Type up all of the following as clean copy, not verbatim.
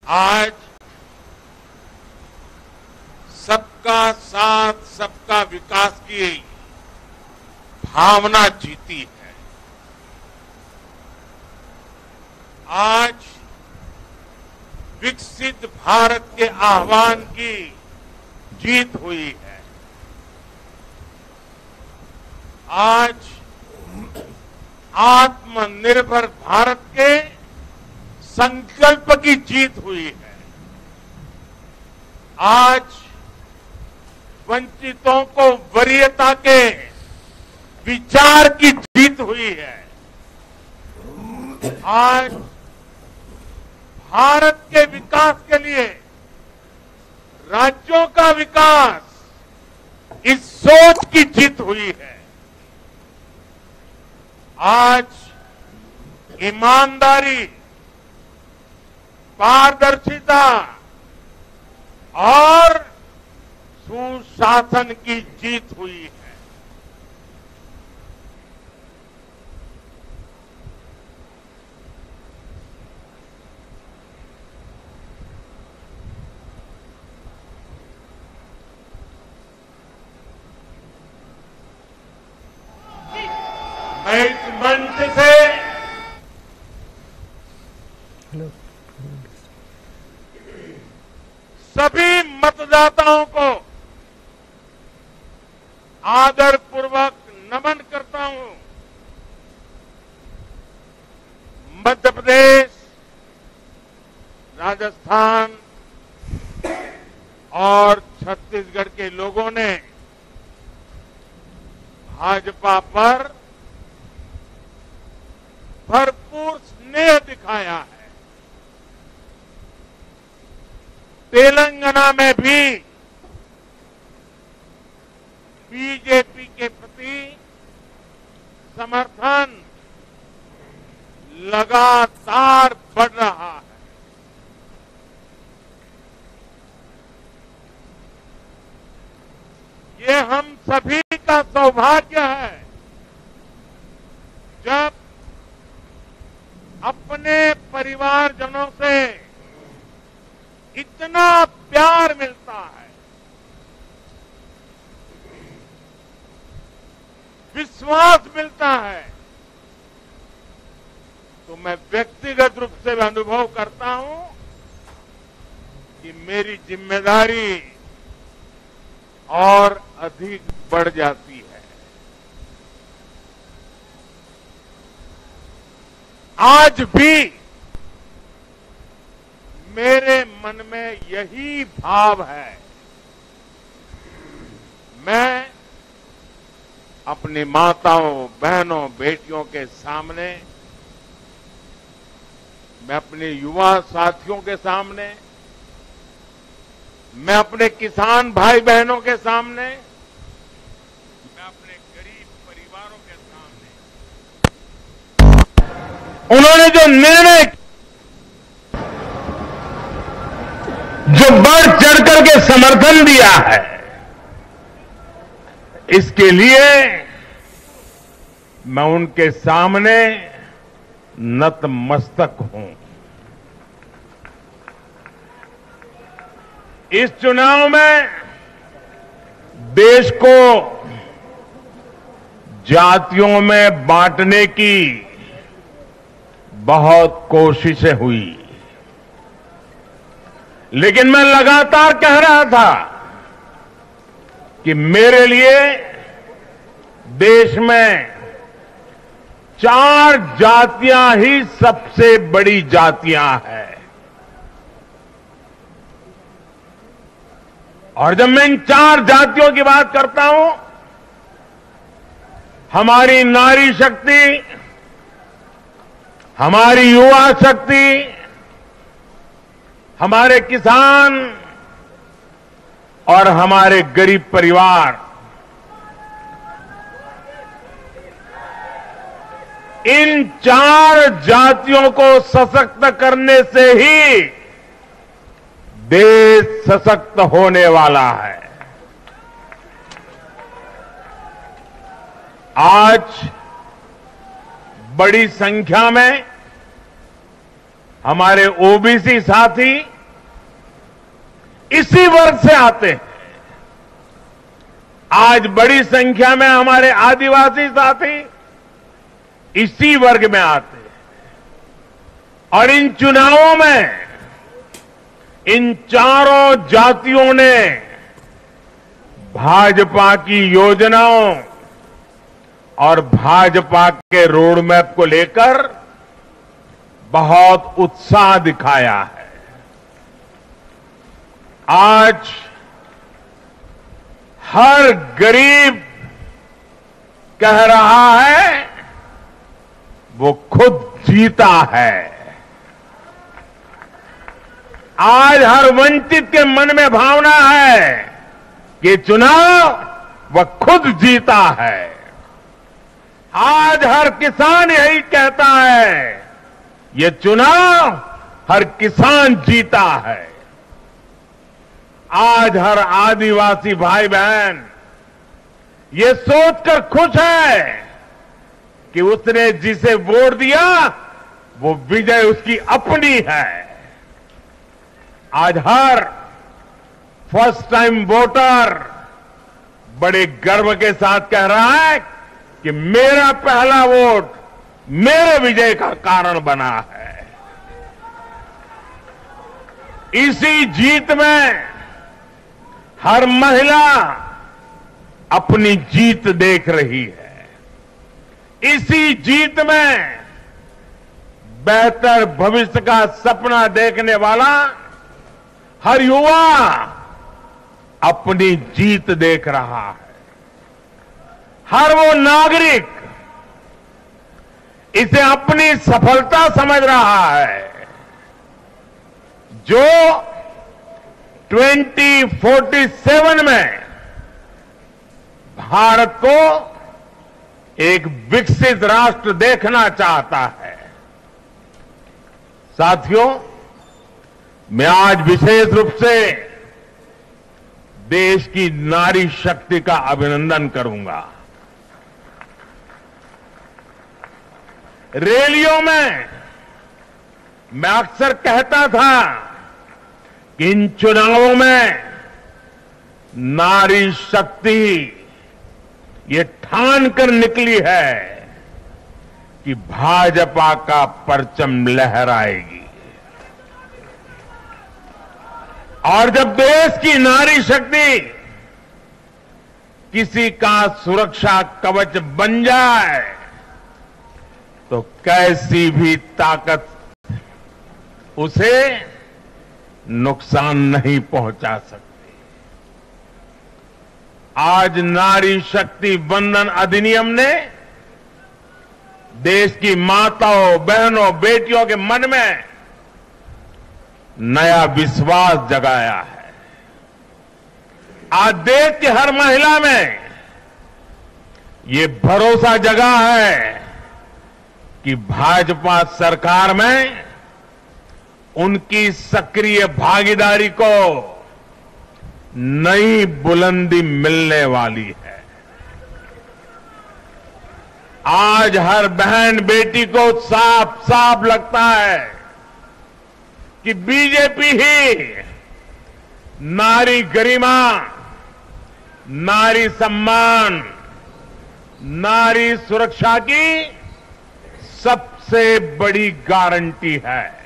आज सबका साथ सबका विकास की भावना जीती है। आज विकसित भारत के आह्वान की जीत हुई है। आज आत्मनिर्भर भारत के संकल्प की जीत हुई है। आज वंचितों को वरीयता के विचार की जीत हुई है। आज भारत के विकास के लिए राज्यों का विकास इस सोच की जीत हुई है। आज ईमानदारी, पारदर्शिता और सुशासन की जीत हुई है। मैं इस मंच से सभी मतदाताओं को आदरपूर्वक नमन करता हूं। मध्य प्रदेश, राजस्थान और छत्तीसगढ़ के लोगों ने भाजपा पर भरपूर स्नेह दिखाया है। तेलंगाना में भी बीजेपी के प्रति समर्थन लगातार बढ़ रहा है। ये हम सभी का सौभाग्य है जब अपने परिवारजनों से इतना प्यार मिलता है, विश्वास मिलता है, तो मैं व्यक्तिगत रूप से अनुभव करता हूं कि मेरी जिम्मेदारी और अधिक बढ़ जाती है। आज भी मेरे मन में यही भाव है। मैं अपनी माताओं, बहनों, बेटियों के सामने, मैं अपने युवा साथियों के सामने, मैं अपने किसान भाई बहनों के सामने, मैं अपने गरीब परिवारों के सामने उन्होंने जो निर्णय, जो बढ़ चढ़ करके समर्थन दिया है, इसके लिए मैं उनके सामने नतमस्तक हूं। इस चुनाव में देश को जातियों में बांटने की बहुत कोशिशें हुई, लेकिन मैं लगातार कह रहा था कि मेरे लिए देश में 4 जातियां ही सबसे बड़ी जातियां हैं। और जब मैं इन 4 जातियों की बात करता हूं, हमारी नारी शक्ति, हमारी युवा शक्ति, हमारे किसान और हमारे गरीब परिवार, इन 4 जातियों को सशक्त करने से ही देश सशक्त होने वाला है। आज बड़ी संख्या में हमारे ओबीसी साथी इसी वर्ग से आते हैं। आज बड़ी संख्या में हमारे आदिवासी साथी इसी वर्ग में आते हैं और इन चुनावों में इन चारों जातियों ने भाजपा की योजनाओं और भाजपा के रोड मैप को लेकर बहुत उत्साह दिखाया है। आज हर गरीब कह रहा है वो खुद जीता है। आज हर वंचित के मन में भावना है कि चुनाव वह खुद जीता है। आज हर किसान यही कहता है ये चुनाव हर किसान जीता है। आज हर आदिवासी भाई बहन ये सोचकर खुश है कि उसने जिसे वोट दिया वो विजय उसकी अपनी है। आज हर फर्स्ट टाइम वोटर बड़े गर्व के साथ कह रहा है कि मेरा पहला वोट मेरे विजय का कारण बना है। इसी जीत में हर महिला अपनी जीत देख रही है। इसी जीत में बेहतर भविष्य का सपना देखने वाला हर युवा अपनी जीत देख रहा है। हर वो नागरिक इसे अपनी सफलता समझ रहा है जो 2047 में भारत को एक विकसित राष्ट्र देखना चाहता है। साथियों, मैं आज विशेष रूप से देश की नारी शक्ति का अभिनंदन करूंगा। रैलियों में मैं अक्सर कहता था कि इन चुनावों में नारी शक्ति ये ठान कर निकली है कि भाजपा का परचम लहराएगी। और जब देश की नारी शक्ति किसी का सुरक्षा कवच बन जाए तो कैसी भी ताकत उसे नुकसान नहीं पहुंचा सकती। आज नारी शक्ति वंदन अधिनियम ने देश की माताओं, बहनों, बेटियों के मन में नया विश्वास जगाया है। आज देश की हर महिला में ये भरोसा जगा है कि भाजपा सरकार में उनकी सक्रिय भागीदारी को नई बुलंदी मिलने वाली है। आज हर बहन बेटी को साफ साफ लगता है कि बीजेपी ही नारी गरिमा, नारी सम्मान, नारी सुरक्षा की सबसे बड़ी गारंटी है।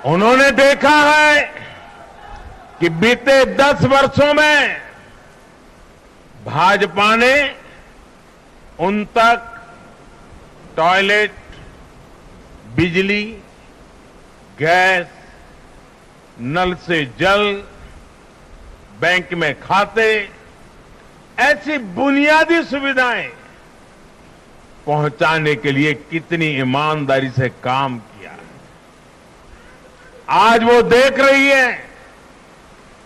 उन्होंने देखा है कि बीते 10 वर्षों में भाजपा ने उन तक टॉयलेट, बिजली, गैस, नल से जल, बैंक में खाते, ऐसी बुनियादी सुविधाएं पहुंचाने के लिए कितनी ईमानदारी से काम किया। आज वो देख रही है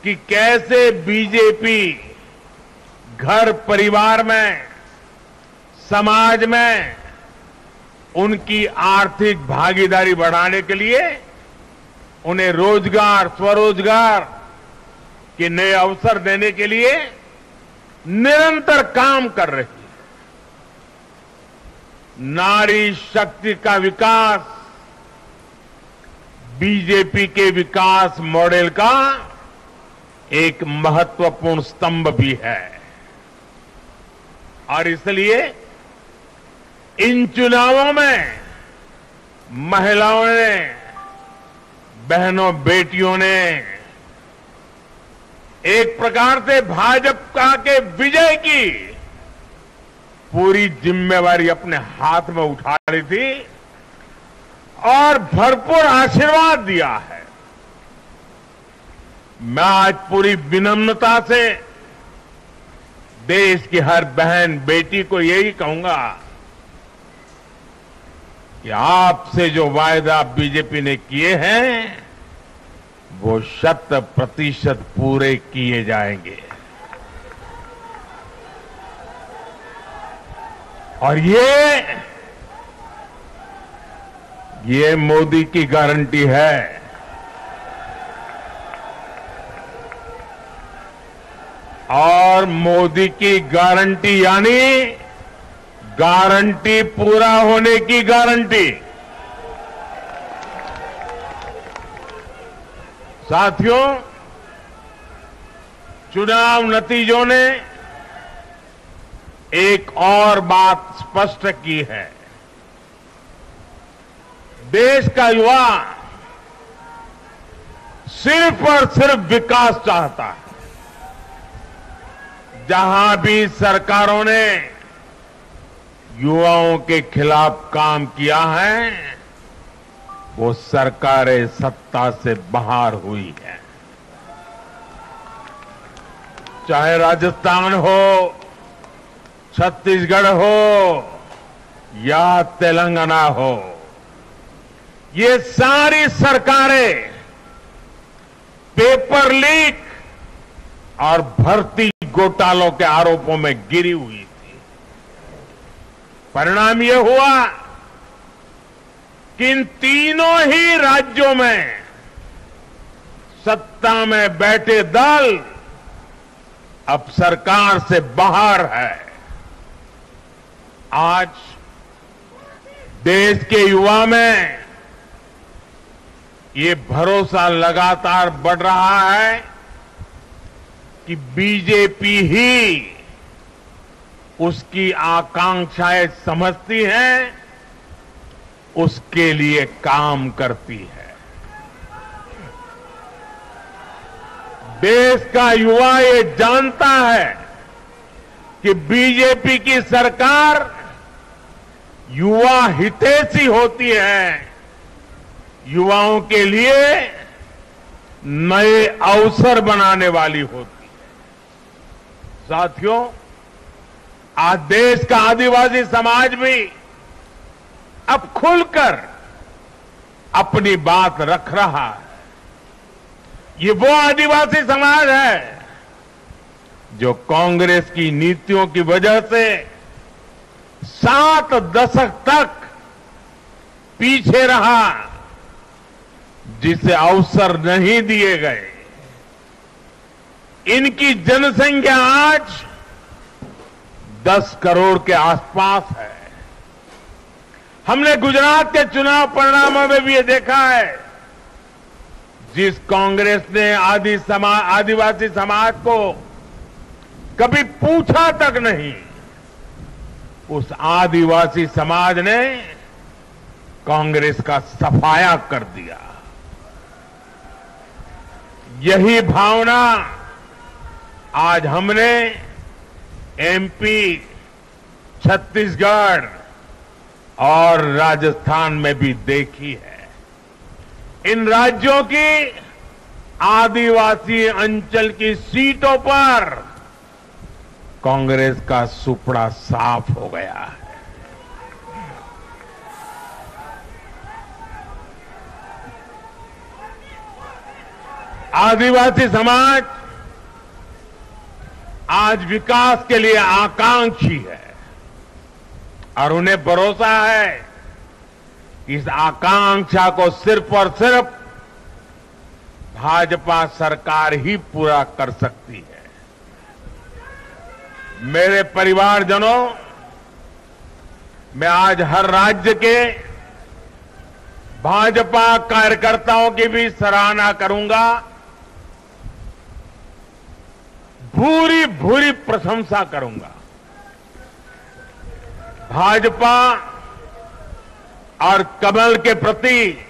कि कैसे बीजेपी घर परिवार में, समाज में उनकी आर्थिक भागीदारी बढ़ाने के लिए उन्हें रोजगार, स्वरोजगार कि नए अवसर देने के लिए निरंतर काम कर रही है। नारी शक्ति का विकास बीजेपी के विकास मॉडल का एक महत्वपूर्ण स्तंभ भी है और इसलिए इन चुनावों में महिलाओं ने, बहनों बेटियों ने एक प्रकार से भाजपा के विजय की पूरी जिम्मेवारी अपने हाथ में उठा ली थी और भरपूर आशीर्वाद दिया है। मैं आज पूरी विनम्रता से देश की हर बहन बेटी को यही कहूंगा कि आपसे जो वायदा बीजेपी ने किए हैं वो 100% पूरे किए जाएंगे और ये मोदी की गारंटी है। और मोदी की गारंटी यानी गारंटी पूरा होने की गारंटी। साथियों, चुनाव नतीजों ने एक और बात स्पष्ट की है। देश का युवा सिर्फ और सिर्फ विकास चाहता है। जहां भी सरकारों ने युवाओं के खिलाफ काम किया है वो सरकारें सत्ता से बाहर हुई है। चाहे राजस्थान हो, छत्तीसगढ़ हो या तेलंगाना हो, ये सारी सरकारें पेपर लीक और भर्ती घोटालों के आरोपों में गिरी हुई थी। परिणाम यह हुआ कि इन तीनों ही राज्यों में सत्ता में बैठे दल अब सरकार से बाहर है। आज देश के युवा में ये भरोसा लगातार बढ़ रहा है कि बीजेपी ही उसकी आकांक्षाएं समझती है, उसके लिए काम करती है। देश का युवा ये जानता है कि बीजेपी की सरकार युवा हितैषी होती है, युवाओं के लिए नए अवसर बनाने वाली होती है। साथियों, आज देश का आदिवासी समाज भी अब खुलकर अपनी बात रख रहा है। ये वो आदिवासी समाज है जो कांग्रेस की नीतियों की वजह से 7 दशक तक पीछे रहा, जिसे अवसर नहीं दिए गए। इनकी जनसंख्या आज 10 करोड़ के आसपास है। हमने गुजरात के चुनाव परिणामों में भी ये देखा है, जिस कांग्रेस ने आदिवासी समाज को कभी पूछा तक नहीं, उस आदिवासी समाज ने कांग्रेस का सफाया कर दिया। यही भावना आज हमने एमपी, छत्तीसगढ़ और राजस्थान में भी देखी है। इन राज्यों की आदिवासी अंचल की सीटों पर कांग्रेस का सुपड़ा साफ हो गया है। आदिवासी समाज आज विकास के लिए आकांक्षी है और उन्हें भरोसा है कि इस आकांक्षा को सिर्फ और सिर्फ भाजपा सरकार ही पूरा कर सकती है। मेरे परिवारजनों, मैं आज हर राज्य के भाजपा कार्यकर्ताओं की भी सराहना करूंगा, भूरी भूरी प्रशंसा करूंगा। भाजपा और कमल के प्रति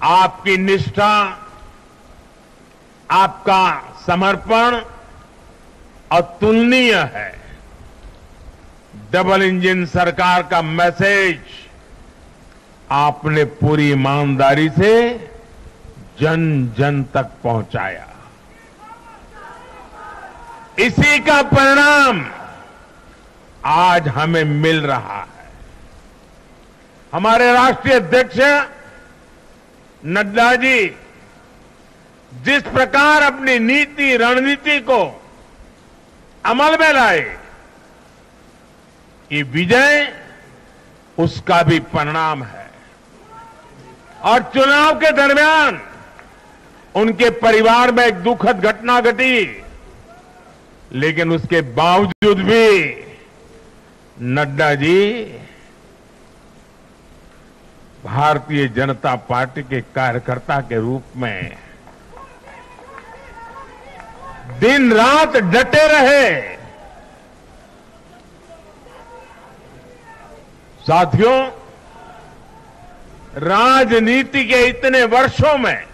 आपकी निष्ठा, आपका समर्पण अतुलनीय है। डबल इंजन सरकार का मैसेज आपने पूरी ईमानदारी से जन जन तक पहुंचाया। इसी का परिणाम आज हमें मिल रहा है। हमारे राष्ट्रीय अध्यक्ष नड्डा जी जिस प्रकार अपनी नीति रणनीति को अमल में लाए, ये विजय उसका भी परिणाम है। और चुनाव के दरमियान उनके परिवार में एक दुखद घटना घटी, लेकिन उसके बावजूद भी नड्डा जी भारतीय जनता पार्टी के कार्यकर्ता के रूप में दिन रात डटे रहे। साथियों, राजनीति के इतने वर्षों में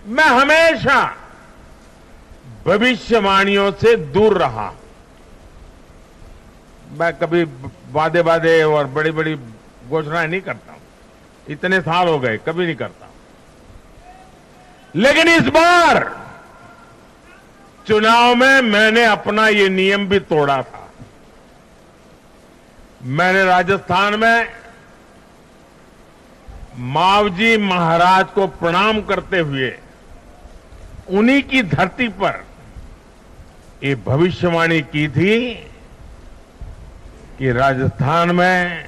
मैं हमेशा भविष्यवाणियों से दूर रहा। मैं कभी वादे वादे और बड़ी बड़ी घोषणाएं नहीं करता हूं। इतने साल हो गए, कभी नहीं करता। लेकिन इस बार चुनाव में मैंने अपना ये नियम भी तोड़ा था। मैंने राजस्थान में मावजी महाराज को प्रणाम करते हुए उन्हीं की धरती पर ये भविष्यवाणी की थी कि राजस्थान में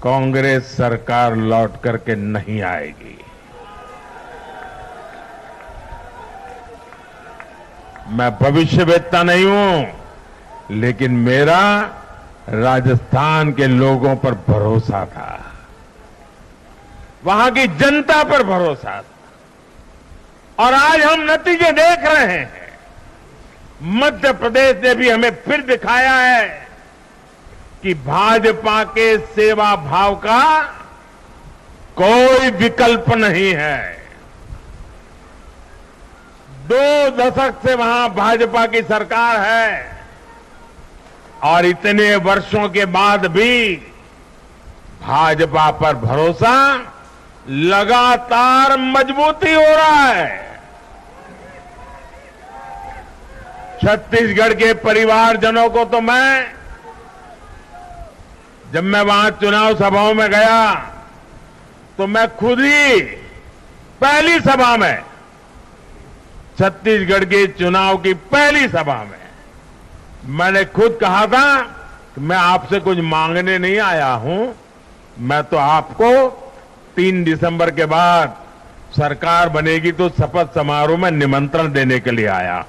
कांग्रेस सरकार लौट करके नहीं आएगी। मैं भविष्यवेत्ता नहीं हूं, लेकिन मेरा राजस्थान के लोगों पर भरोसा था, वहां की जनता पर भरोसा था। और आज हम नतीजे देख रहे हैं। मध्य प्रदेश ने भी हमें फिर दिखाया है कि भाजपा के सेवा भाव का कोई विकल्प नहीं है। 2 दशक से वहां भाजपा की सरकार है और इतने वर्षों के बाद भी भाजपा पर भरोसा लगातार मजबूती हो रहा है। छत्तीसगढ़ के परिवारजनों को तो जब मैं वहां चुनाव सभाओं में गया तो मैं खुद ही पहली सभा में, छत्तीसगढ़ के चुनाव की पहली सभा में मैंने खुद कहा था कि मैं आपसे कुछ मांगने नहीं आया हूं, मैं तो आपको 3 दिसंबर के बाद सरकार बनेगी तो शपथ समारोह में निमंत्रण देने के लिए आया।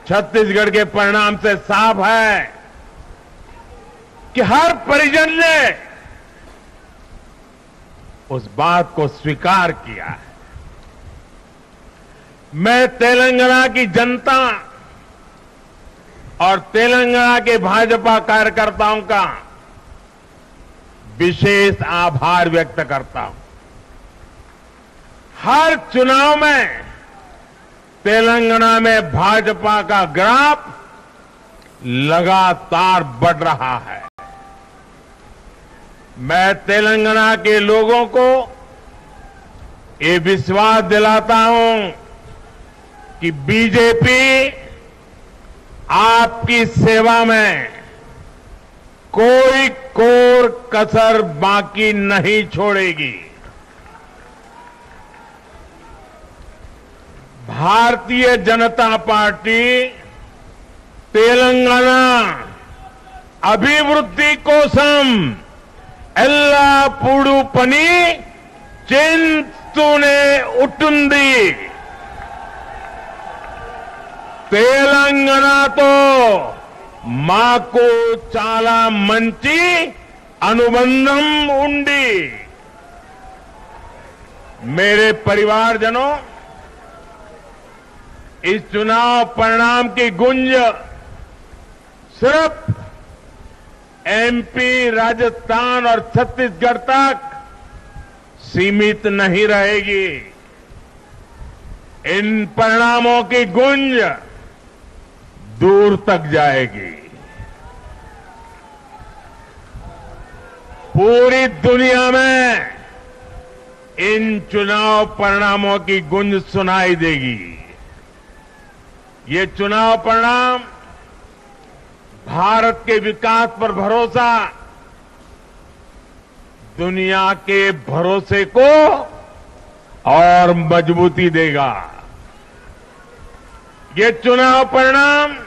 छत्तीसगढ़ के परिणाम से साफ है कि हर परिजन ने उस बात को स्वीकार किया है। मैं तेलंगाना की जनता और तेलंगाना के भाजपा कार्यकर्ताओं का विशेष आभार व्यक्त करता हूं। हर चुनाव में तेलंगाना में भाजपा का ग्राफ लगातार बढ़ रहा है। मैं तेलंगाना के लोगों को ये विश्वास दिलाता हूं कि बीजेपी आपकी सेवा में कोई कोर कसर बाकी नहीं छोड़ेगी। भारतीय जनता पार्टी तेलंगाना अभिवृद्धि कोसम ఎల్లప్పుడూ పని చేస్తూనే ఉంటుంది. తెలంగాణతో మాకు చాలా మంచి అనుబంధం ఉంది. मेरे परिवारजनों, इस चुनाव परिणाम की गूंज सिर्फ एमपी, राजस्थान और छत्तीसगढ़ तक सीमित नहीं रहेगी. इन परिणामों की गूंज दूर तक जाएगी. पूरी दुनिया में इन चुनाव परिणामों की गूंज सुनाई देगी. ये चुनाव परिणाम भारत के विकास पर भरोसा, दुनिया के भरोसे को और मजबूती देगा. ये चुनाव परिणाम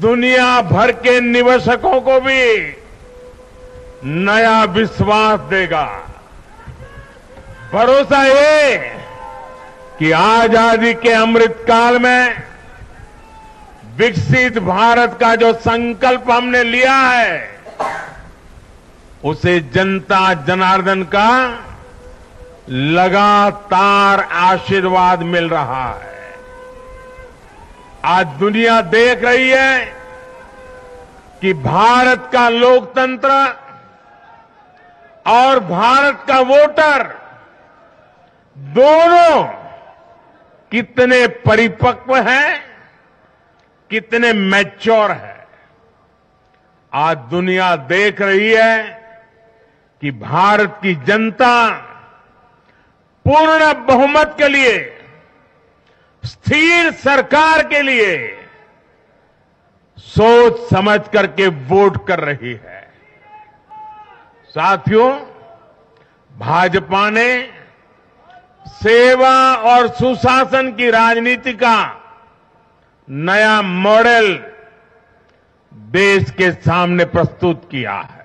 दुनिया भर के निवेशकों को भी नया विश्वास देगा. भरोसा ये कि आजादी के अमृत काल में विकसित भारत का जो संकल्प हमने लिया है, उसे जनता जनार्दन का लगातार आशीर्वाद मिल रहा है. आज दुनिया देख रही है कि भारत का लोकतंत्र और भारत का वोटर दोनों कितने परिपक्व हैं, कितने मैच्योर हैं. आज दुनिया देख रही है कि भारत की जनता पूर्ण बहुमत के लिए, स्थिर सरकार के लिए सोच समझ करके वोट कर रही है. साथियों, भाजपा ने सेवा और सुशासन की राजनीति का नया मॉडल देश के सामने प्रस्तुत किया है.